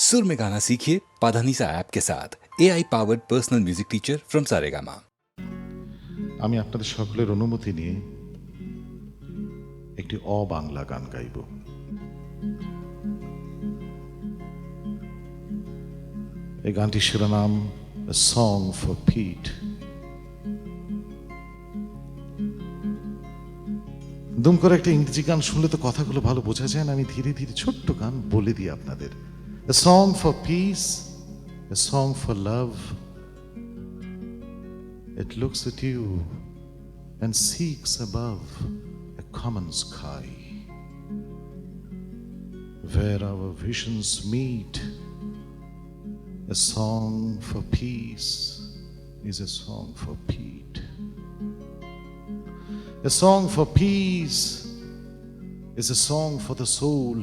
सुर में गाना सीखिए पाधानीसा ऐप के साथ AI powered personal music teacher from Saregama. আমি আপনাদের সকলের অনুমতি নিয়ে একটি অবাংলা গান গাইব। এই গানটির শিরোনাম A Song for Pete। দুম করে একটা ইংরেজি গান শুনলে তো কথাগুলো ভালো বোঝা যায় না, আমি ধীরে ধীরে ছোট্ট গান বলে দিই আপনাদের। A song for peace, a song for love. It looks at you and seeks above a common sky, where our visions meet. A song for peace is a song for Pete. A song for peace is a song for the soul.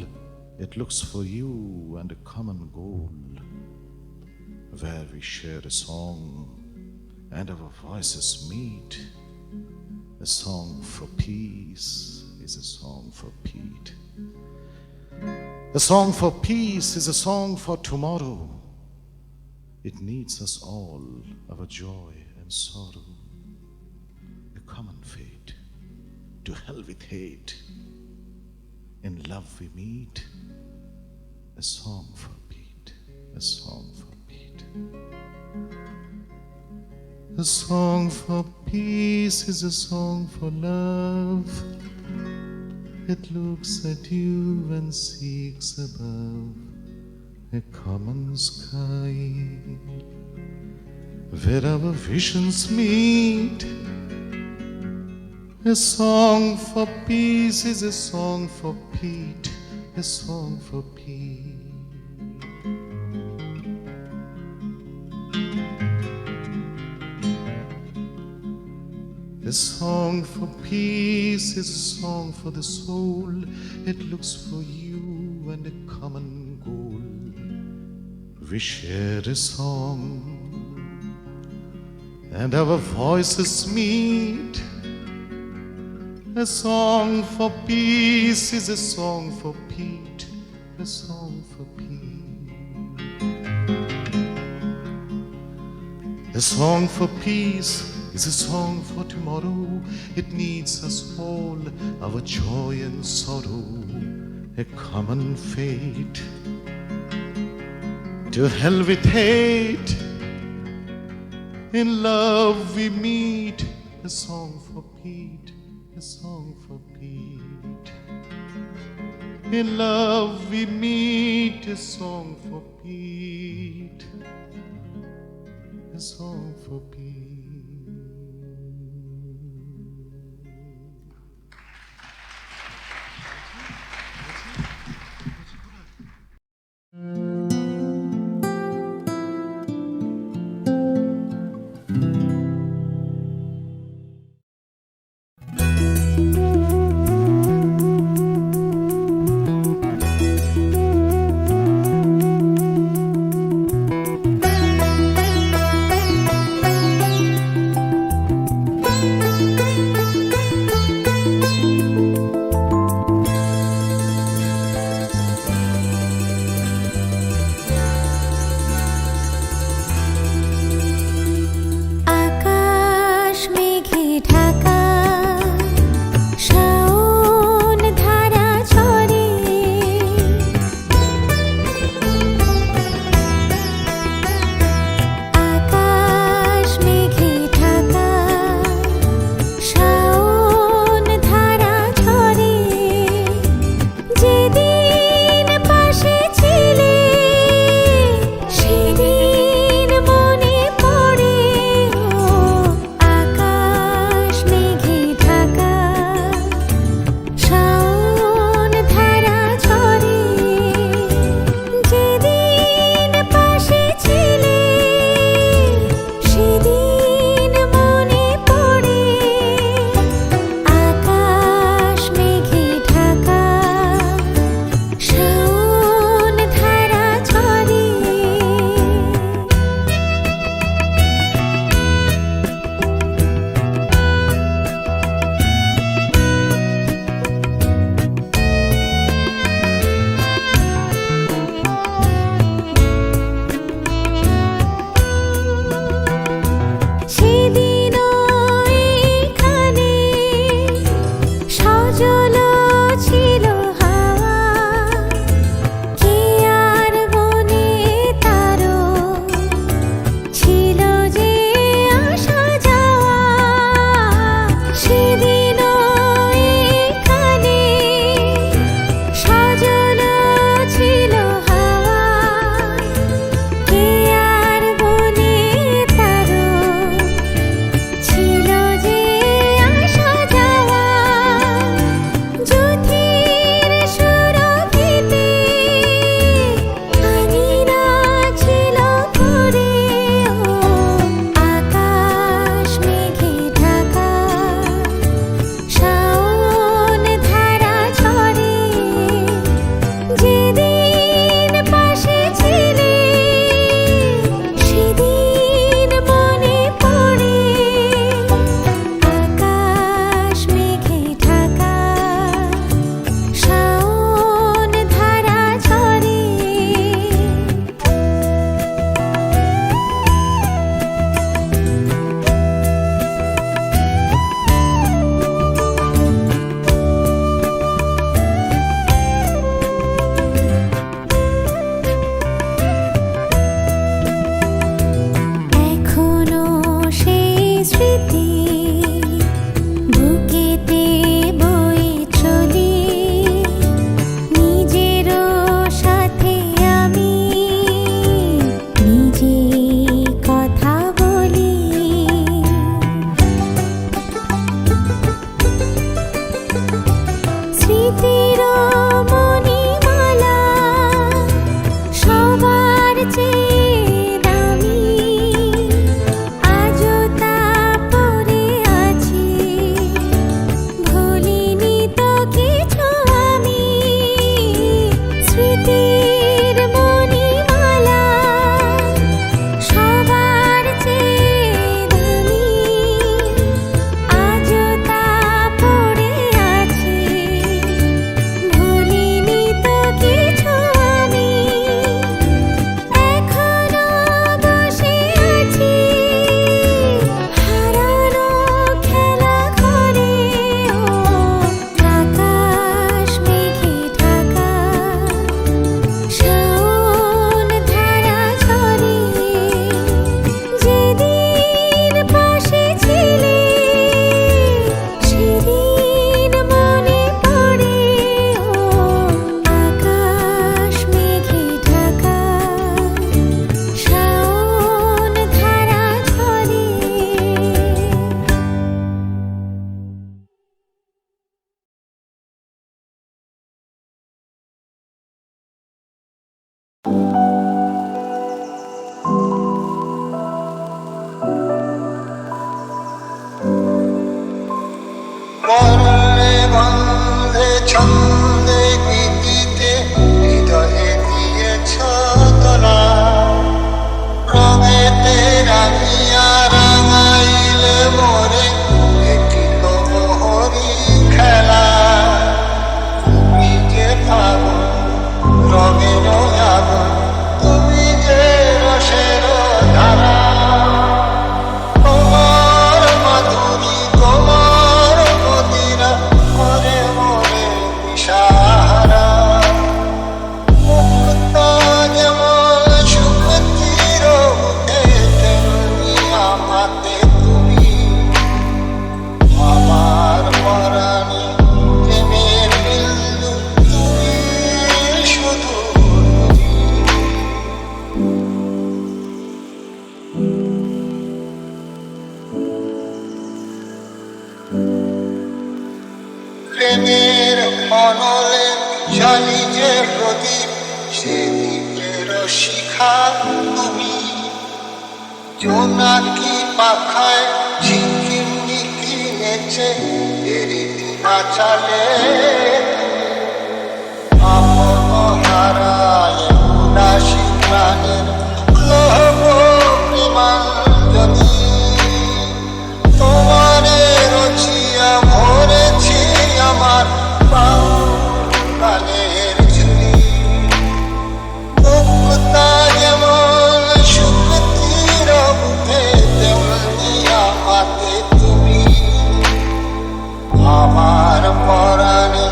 It looks for you and a common goal, where we share a song and our voices meet. A song for peace is a song for Pete. A song for peace is a song for tomorrow. It needs us all, our joy and sorrow. A common fate, to hell with hate. In love we meet. A song for Pete, a song for Pete. A song for peace is a song for love. It looks at you and seeks above a common sky, where our visions meet. A song for peace is a song for Pete, a song for Pete. A song for peace is a song for the soul. It looks for you and a common goal. We share a song and our voices meet. A song for peace is a song for Pete, a song for Pete. A song for peace is a song for tomorrow. It needs us all, our joy and sorrow, a common fate. To hell with hate, in love we meet. A song for Pete, a song for Pete. In love we meet. A song for Pete, a song for Pete. চেয়ে দামি আজও তা পড়ে আছি ভুলিনি তো কিছু আমি স্মৃতির মণিমালা সবার চেয়ে দামি আজও তা পড়ে আছি ভুলিনি তো কিছু আমি এখনো বসে আছি হারানো খেলা ঘরে ও আকাশ মেঘে ঢাকা শাওন ধারা ঝরে যেদিন পাশে ছিলে সেদিন মনে পড়ে ও আকাশ মেঘে ঢাকা শাওন ধারা ঝরে বর্ণে বন্ধে ছন্দে গীতিতে হৃদয়ে দিয়েছ তোলা রঙেতে রাঙিয়া রাঙাইলে মোরে এটিল মোহরি খেলা তুমি যে ফাগুন রঙের আগুন তুমি যে রসের ধারা তোমার মাধুরী তোমার মদিরা করে মোরে দিশাহারা মুক্তা যেমন সুখ তীর উঠে তেমনি আমাতে তুমি আমার পরাণে প্রেমের বিন্দু তুমি শুধু প্রেমের অনলে জানি যে প্রদীপ সে দ্বীপের শিখা তুমি জোনাকি পাখায় ঝিকির মিকি নেচে এরি দিনা চালে আপন হারায় উদাসী প্রাণের লোভ প্রেমাঞ্জলি তোমারে রচিয়া ভরেছি আমার বাউলের ঝুলি মুক্তা যেমন সুখ তীর উঠে তেমনি আমাতে তুমি আমার পরাণে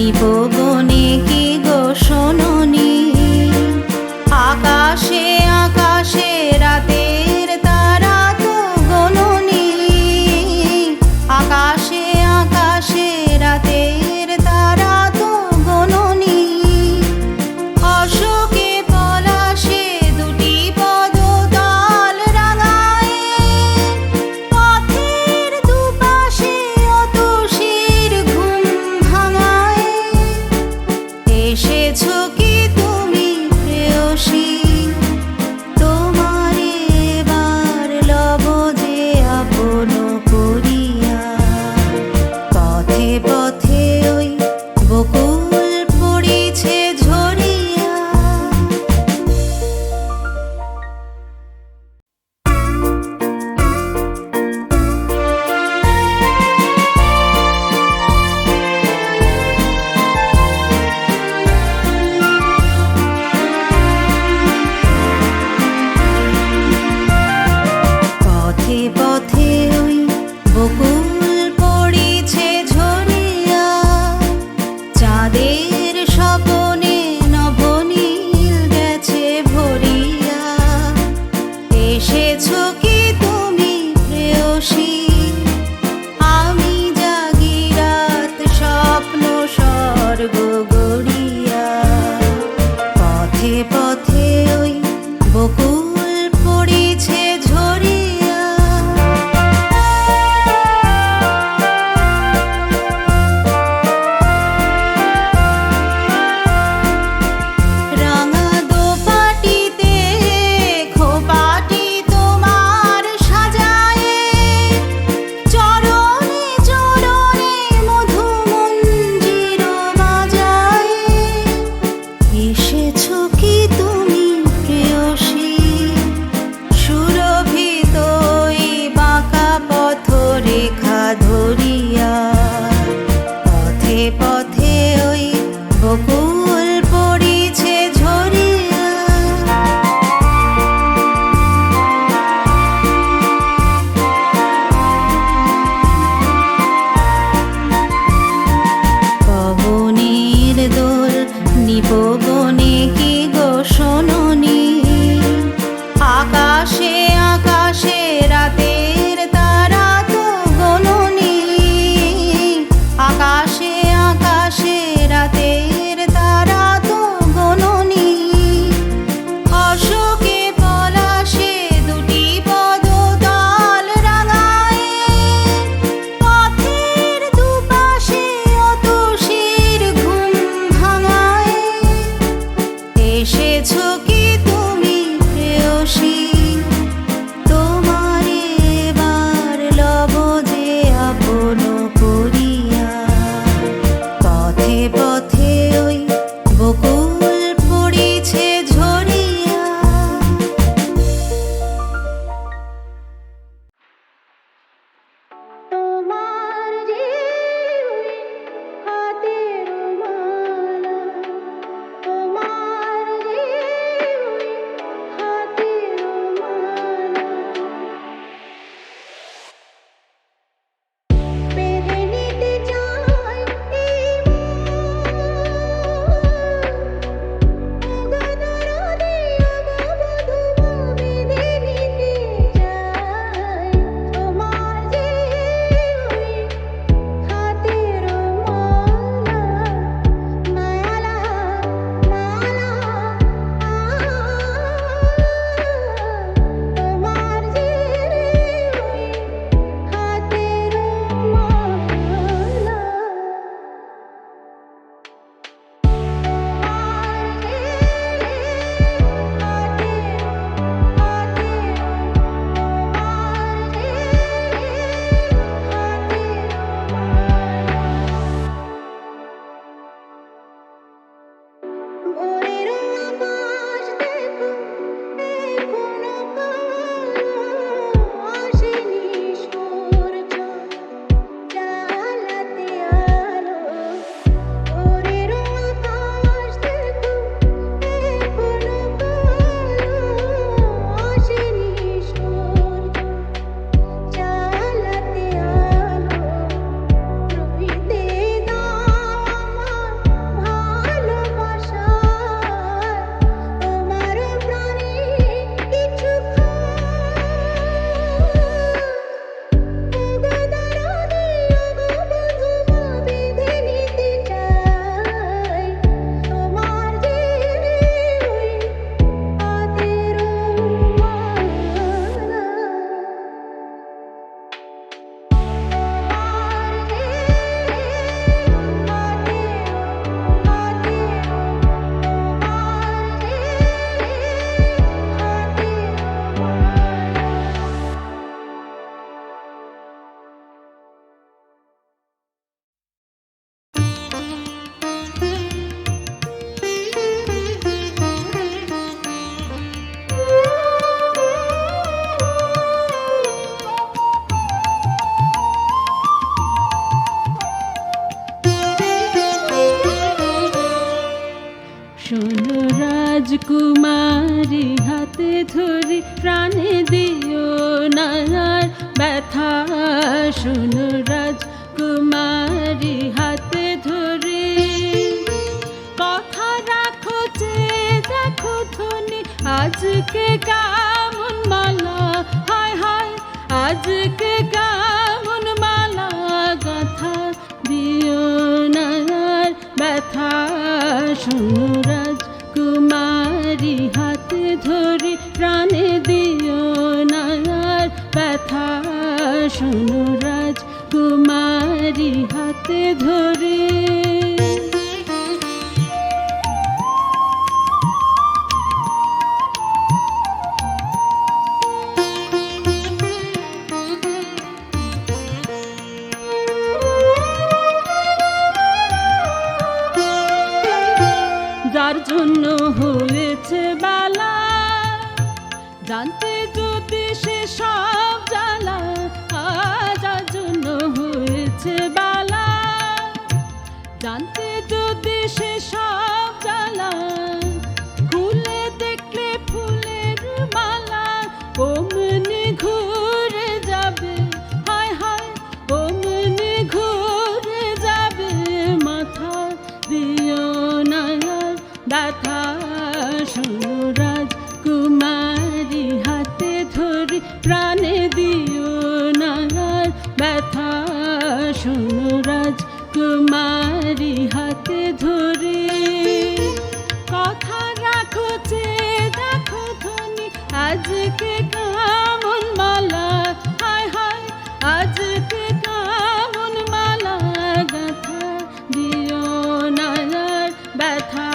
নিপবনে কি গো শোনোনি, আকাশে আকাশে রাতের তারা তো গোনোনি, আকাশে আকাশে রাতের তারা তো গোনোনি। অশোকে পলাশে দুটি পদতল রাঙায়, পথের দুপাশে অতসীর ঘুম ভাঙায়। এসেছো কি তুমি প্রেয়সী, তোমার এবার লব যে আপন করিয়া। পথে পথে ওই বকুল পড়িছে ঝরিয়া। পথে পথে ওই বকুল পড়িছে ঝরিয়া। চাঁদের স্বপনে নবনীল গেছে ভরিয়া। এসেছো কি তুমি প্রেয়সী, আমি জাগি রাত স্বপ্ন স্বর্গ গড়িয়া। পথে পথে ওই বকুল পড়িছে ঝরিয়া। রাঙা দোপাটিতে খোপাটি তোমার সাজায়ে, চরণে চরণে মধু মঞ্জির বাজায়ে। এসেছো কি তুমি প্রেয়সী, সুরভিত ওই বাঁকা পথ রেখা ধরিয়া। পথে পথে ওই বকুল পড়িছে ঝরিয়া। পবনের দোল নিপবনে কি গো শোনোনি, আকাশে আকাশে রাতের তারা তো গোনোনি, আকাশে আকাশে রাতের তারা রাজকুমারী হাতে ধরি প্রাণে দিও নার ব্যথা শুনো রাজকুমারী হাতে ধরে কথা রাখো যে দেখো ধনী আজকে কেমন মালা হায় হায় আজকে কেমন মালা গাথা দিও নার ব্যথা শুনো রাজকুমারী হাতে ধরি প্রাণে দিও নার ব্যথা শুনো রাজকুমারী হাতে ধরে যার জন্য হয়েছে বেলা জানতে যদি সে সব জ্বালা যার জন্য হয়েছে বেলা জানতে যদি সে সব জ্বালা খুলে দেখলে ফুলের মালা অমনি ঘুরে যাবে হায় হায় অমনি ঘুরে যাবে মাথা দিও না ব্যথা শুনো রাজকুমারী হাতে ধরি প্রাণে দিও নার ব্যথা শুনো রাজকুমারী হাতে ধরে কথা রাখো যে দেখো ধনী আজকে কেমন মালা হায় হায় আজকে কেমন মালা গাথা দিও নার ব্যথা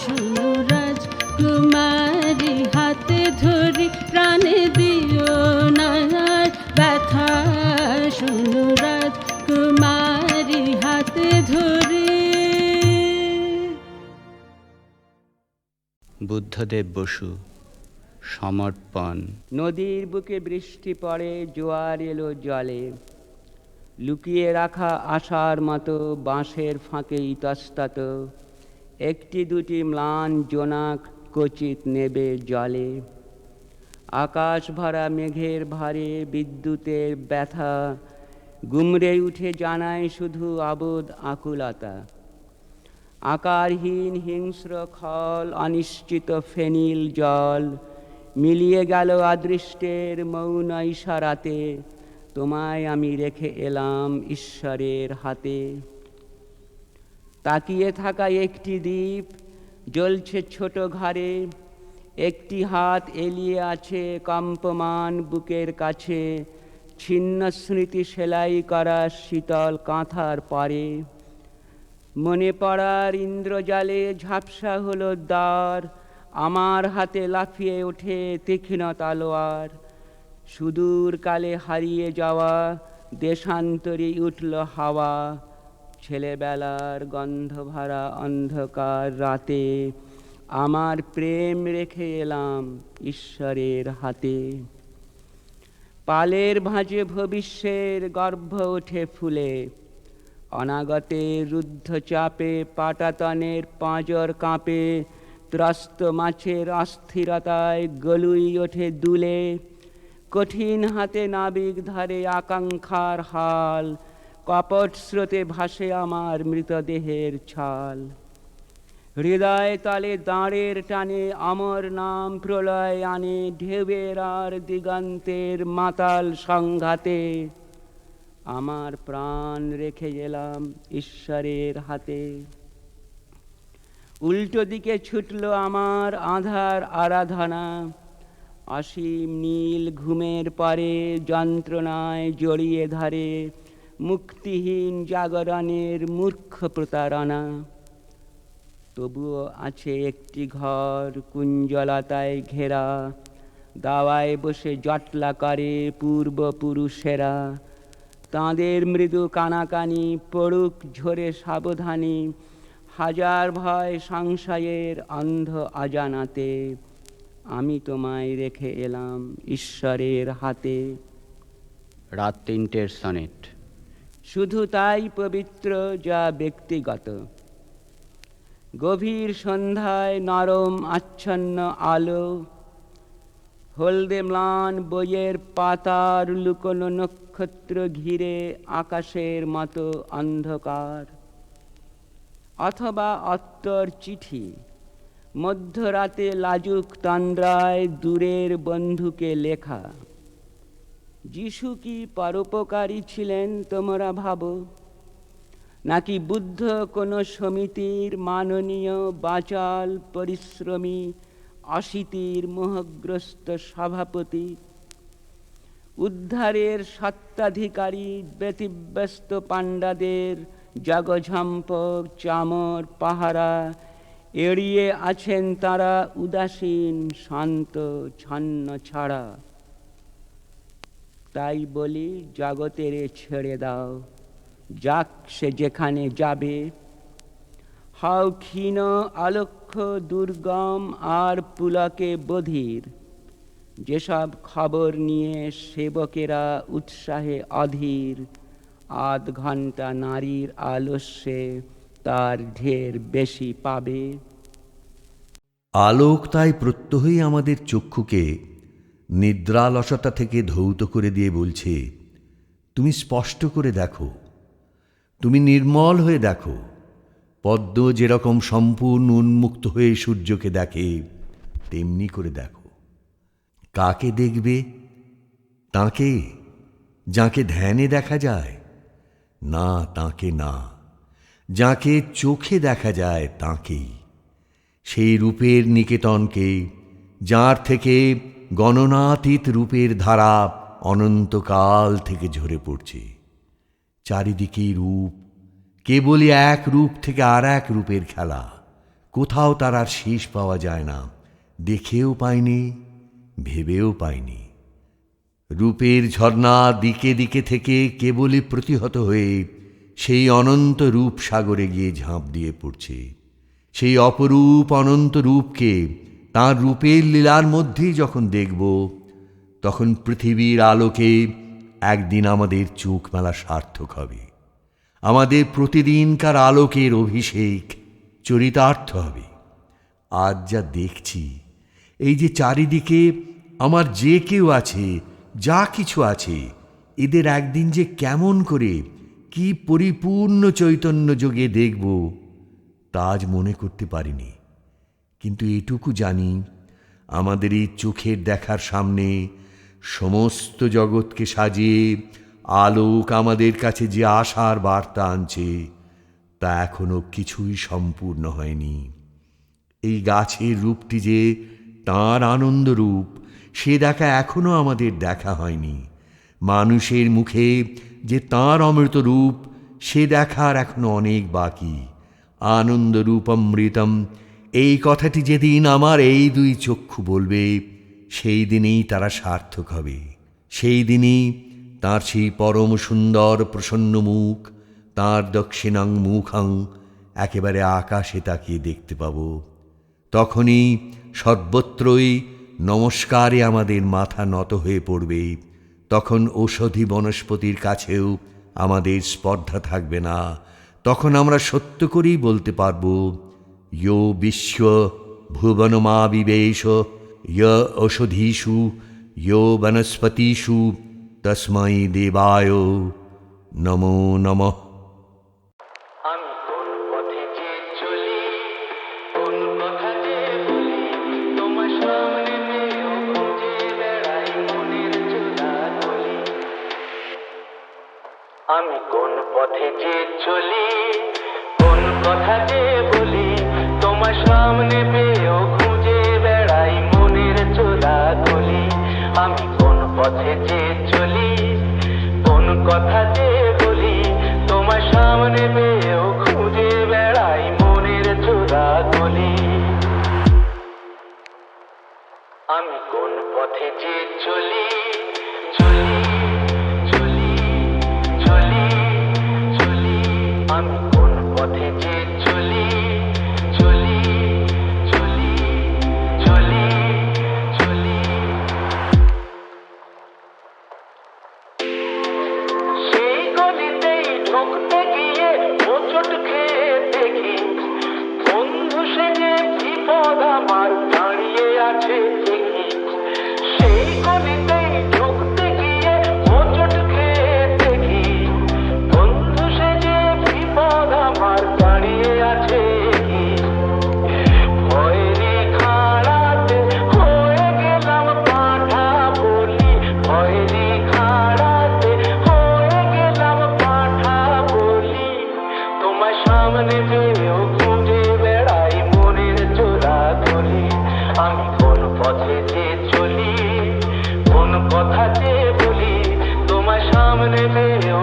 শুনো রাজকুমারী হাতে ধরি প্রাণে দিও নার ব্যথা শুনো রাজকুমারী হাতে ধরি বুদ্ধদেব বসু সমর্পণ। নদীর বুকে বৃষ্টি পড়ে জোয়ার এলো জলে লুকিয়ে রাখা আশার মতো বাঁশের ফাঁকে ইতস্তত একটি দুটি ম্লান জোনাক কচিত নেবে জলে আকাশ ভরা মেঘের ভারে বিদ্যুতের ব্যথা গুমড়ে উঠে জানায় শুধু অবোধ আকুলতা আকারহীন হিংস্র খল অনিশ্চিত ফেনিল জল মিলিয়ে গেল অদৃষ্টের মৌন ইশারাতে তোমায় আমি রেখে এলাম ঈশ্বরের হাতে তাকিয়ে থাকা একটি দ্বীপ জ্বলছে ছোট ঘরে একটি হাত এলিয়ে আছে কম্পমান বুকের কাছে ছিন্ন স্মৃতি সেলাই করা শীতল কাঁথার পারে মনে পড়ার ইন্দ্রজালে ঝাপসা হলো দ্বার আমার হাতে লাফিয়ে ওঠে তীক্ষ্ণ তালোয়ার সুদূর কালে হারিয়ে যাওয়া দেশান্তরে উঠল হাওয়া ছেলেবেলার গন্ধ ভরা অন্ধকার রাতে আমার প্রেম রেখে এলাম ঈশ্বরের হাতে পালের ভাঁজে ভবিষ্যের গর্ভ ওঠে ফুলে অনাগতের রুদ্ধ চাপে পাটাতনের পাঁজর কাঁপে ত্রস্ত মাছের অস্থিরতায় গলুই ওঠে দুলে কঠিন হাতে নাবিক ধারে আকাঙ্ক্ষার হাল কপট স্রোতে ভাসে আমার মৃতদেহের ছাল হৃদয় তলে দাঁড়ের টানে অমর নাম প্রলয় আনে ঢেউয়ের আর দিগন্তের মাতাল সংঘাতে আমার প্রাণ রেখে গেলাম ঈশ্বরের হাতে উল্টো দিকে ছুটল আমার আধার আরাধনা অসীম নীল ঘুমের পরে যন্ত্রণায় জড়িয়ে ধরে মুক্তিহীন জাগরণের মূর্খ প্রতারণা তবুও আছে একটি ঘর কুঞ্জলতায় ঘেরা দাওয়ায় বসে জটলা করে পূর্বপুরুষেরা তাঁদের মৃদু কানাকানি পড়ুক ঝরে সাবধানী হাজার ভয় সংশয়ের অন্ধ অজানাতে আমি তোমায় রেখে এলাম ঈশ্বরের হাতে। রাত 3টের সনেট। শুধু তাই পবিত্র যা ব্যক্তিগত গভীর সন্ধ্যায় নরম আচ্ছন্ন আলো, হলদে ম্লান বইয়ের পাতার লুকোনো নক্ষত্র ঘিরে আকাশের মতো অন্ধকার, অথবা অত্তর চিঠি, মধ্যরাতে লাজুক তন্দ্রায় দূরের বন্ধুকে লেখা। যিশু কি পরোপকারী ছিলেন তোমরা ভাবো, নাকি বুদ্ধ কোনো সমিতির মাননীয় বাচাল পরিশ্রমী অশীতির মোহগ্রস্ত সভাপতি, উদ্ধারের সত্ত্বাধিকারী ব্যতিব্যস্ত পাণ্ডাদের জগঝম্পক চামর পাহারা এড়িয়ে আছেন তারা উদাসীন শান্ত ছন্ন ছাড়া। তাই বলি জগতের ছেড়ে দাও, যাক সে যেখানে যাবে। হাও ক্ষীণ অলক্ষ্য দুর্গম আর পুলকে বধির, যেসব খবর নিয়ে সেবকেরা উৎসাহে অধীর, আধ ঘণ্টা নারীর আলস্যে তার ঢের বেশি পাবে। আলোক তাই প্রত্যহই আমাদের চক্ষুকে নিদ্রালসতা থেকে ধৌত করে দিয়ে বলছে, তুমি স্পষ্ট করে দেখো, তুমি নির্মল হয়ে দেখো। পদ্ম যেরকম সম্পূর্ণ উন্মুক্ত হয়ে সূর্যকে দেখে, তেমনি করে দেখো। কাকে দেখবে? তাঁকে যাকে ধ্যানে দেখা যায়? না, তাঁকে না, যাকে চোখে দেখা যায় তাঁকেই। সেই রূপের নিকেতনকে, যার থেকে গণনাতীত রূপের ধারা অনন্তকাল থেকে ঝরে পড়ছে। চারিদিকেই রূপ, কেবলই এক রূপ থেকে আর এক রূপের খেলা। কোথাও তার আর শেষ পাওয়া যায় না, দেখেও পাইনি, ভেবেও পাইনি। রূপের ঝর্ণা দিকে দিকে থেকে কেবলই প্রতিহত হয়ে সেই অনন্ত রূপ সাগরে গিয়ে ঝাঁপ দিয়ে পড়ছে। সেই অপরূপ অনন্ত রূপকে তাঁর রূপের লীলার মধ্যেই যখন দেখব, তখন পৃথিবীর আলোকে একদিন আমাদের চোখ মেলা সার্থক হবে। আমাদের প্রতিদিনকার আলোকের অভিষেক চরিতার্থ হবে। আজ যা দেখছি, এই যে চারিদিকে আমার যে কেউ আছে, যা কিছু আছে, এদের একদিন যে কেমন করে কি পরিপূর্ণ চৈতন্য যোগে দেখব, তা আজ মনে করতে পারিনি। কিন্তু এটুকু জানি, আমাদের এই চোখের দেখার সামনে সমস্ত জগৎকে সাজিয়ে আলোক আমাদের কাছে যে আশার বার্তা আনছে, তা এখনো কিছুই সম্পূর্ণ হয়নি। এই গাছের রূপটি যে তাঁর আনন্দ রূপ, সে দেখা এখনো আমাদের দেখা হয়নি। মানুষের মুখে যে তাঁর অমৃত রূপ, সে দেখার এখনো অনেক বাকি। আনন্দ রূপমৃতম, এই কথাটি যেদিন আমার এই দুই চক্ষু বলবে, সেই দিনেই তারা সার্থক হবে। সেই দিনই তাঁর সেই পরম সুন্দর প্রসন্ন মুখ, তাঁর দক্ষিণাং মুখাং একেবারে আকাশে তাকিয়ে দেখতে পাব। তখনই সর্বত্রই নমস্কারে আমাদের মাথা নত হয়ে পড়বে। তখন ঔষধি বনস্পতির কাছেও আমাদের স্পর্ধা থাকবে না। তখন আমরা সত্য করেই বলতে পারব, ইয়ো বিশ্ব ভুবনমাবিবেশ ইয় ঔষধীষু ইয়ো বনস্পতিষু তস্मै দেবায় নমো নমঃ। আমি কোন পথে যে চলি, কোন কথা যে বলি, তোমার সামনে পেয়েও খুঁজে বেড়াই মনের চোরাগলি। আমি কোন পথে যে চলি, কোন কথা যে বলি, তোমার সামনে পেয়েও খুঁজে বেড়াই মনের চোরাগলি। আমি কোন পথে যে চলি, কোন কথা যে বলি, তোমার সামনে পেয়েও খুঁজে বেড়াই মনের চোরাগলি। আমি কোন পথে যে চলি, চলি চলি চলি চলি। আমি কোন পথে যে চলি, চলি চলি চলি চলি। সেই গলিতেই ঢুকতে গিয়ে হোঁচট খেয়ে দেখি, বন্ধু আমার দাঁড়িয়ে আছে সেই গলিতেই ঢুকতে গিয়ে হোঁচট খেয়ে দেখি বন্ধু সেজে বিপদ আমার দাঁড়িয়ে আছে ভয়েরই খাড়াতে হয়ে গেলাম পাঁঠা বলি ভয়েরই খাড়াতে হয়ে গেলাম পাঁঠা বলি তোমার সামনে পেয়েও খুঁজে বেড়াই মনের চোরা ধরি আমি কোন পথে যে চলি কোন কথা যে বলি তোমার সামনে পেয়েও